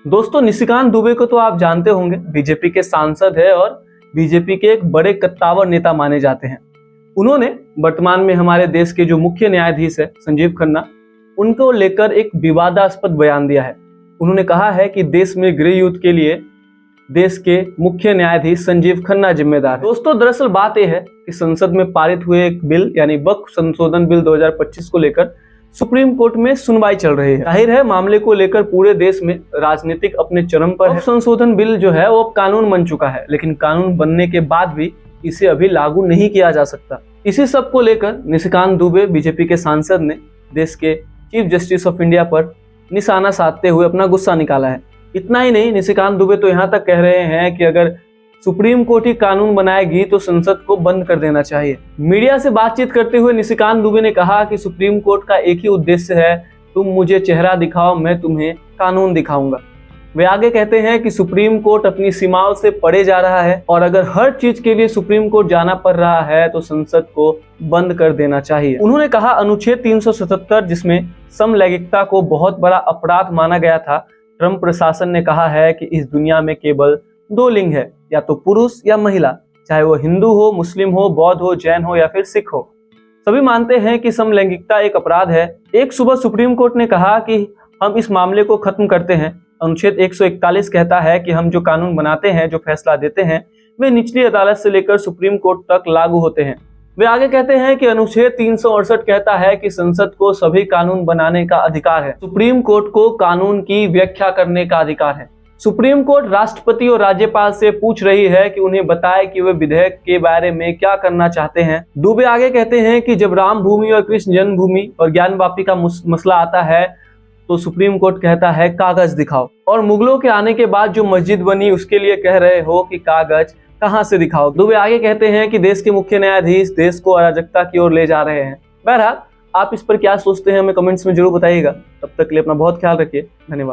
दोस्तों, निशिकांत दुबे को तो आप जानते होंगे, बीजेपी के सांसद है और बीजेपी के एक बड़े कद्दावर नेता माने जाते हैं। उन्होंने वर्तमान में हमारे देश के जो मुख्य न्यायाधीश है संजीव खन्ना, उनको लेकर एक विवादास्पद बयान दिया है। उन्होंने कहा है कि देश में गृह युद्ध के लिए देश के मुख्य न्यायाधीश संजीव खन्ना जिम्मेदार है। दोस्तों, दरअसल बात यह है कि संसद में पारित हुए एक बिल यानी वक्फ संशोधन बिल 2025 को लेकर सुप्रीम कोर्ट में सुनवाई चल रही है। जाहिर है मामले को लेकर पूरे देश में राजनीतिक अपने चरम पर है। संशोधन बिल जो है वो अब कानून बन चुका है, लेकिन कानून बनने के बाद भी इसे अभी लागू नहीं किया जा सकता। इसी सब को लेकर निशिकांत दुबे बीजेपी के सांसद ने देश के चीफ जस्टिस ऑफ इंडिया पर निशाना साधते हुए अपना गुस्सा निकाला है। इतना ही नहीं, निशिकांत दुबे तो यहाँ तक कह रहे हैं कि अगर सुप्रीम कोर्ट ही कानून बनाएगी तो संसद को बंद कर देना चाहिए। मीडिया से बातचीत करते हुए निशिकांत दुबे ने कहा कि सुप्रीम कोर्ट का एक ही उद्देश्य है, तुम मुझे चेहरा दिखाओ, मैं तुम्हें कानून दिखाऊंगा। वे आगे कहते हैं कि सुप्रीम कोर्ट अपनी सीमाओं से परे जा रहा है और अगर हर चीज के लिए सुप्रीम कोर्ट जाना पड़ रहा है तो संसद को बंद कर देना चाहिए। उन्होंने कहा, अनुच्छेद 377 जिसमें समलैंगिकता को बहुत बड़ा अपराध माना गया था, ट्रंप प्रशासन ने कहा है कि इस दुनिया में केवल दो लिंग है, या तो पुरुष या महिला, चाहे वो हिंदू हो, मुस्लिम हो, बौद्ध हो, जैन हो या फिर सिख हो। सभी मानते हैं कि समलैंगिकता एक अपराध है। एक सुबह सुप्रीम कोर्ट ने कहा कि हम इस मामले को खत्म करते हैं। अनुच्छेद 141 कहता है कि हम जो कानून बनाते हैं, जो फैसला देते हैं, वे निचली अदालत से लेकर सुप्रीम कोर्ट तक लागू होते हैं। वे आगे कहते हैं कि अनुच्छेद 368 कहता है कि संसद को सभी कानून बनाने का अधिकार है। सुप्रीम कोर्ट को कानून की व्याख्या करने का अधिकार है। सुप्रीम कोर्ट राष्ट्रपति और राज्यपाल से पूछ रही है कि उन्हें बताए कि वे विधेयक के बारे में क्या करना चाहते हैं। दुबे आगे कहते हैं कि जब राम भूमि और कृष्ण जन्मभूमि और ज्ञान वापी का मसला आता है तो सुप्रीम कोर्ट कहता है कागज दिखाओ, और मुगलों के आने के बाद जो मस्जिद बनी उसके लिए कह रहे हो कि कागज कहां से दिखाओ। दुबे आगे कहते हैं कि देश के मुख्य न्यायाधीश देश को अराजकता की ओर ले जा रहे हैं। बहरहाल, आप इस पर क्या सोचते हैं हमें कमेंट्स में जरूर बताइएगा। तब तक के लिए अपना बहुत ख्याल रखिए। धन्यवाद।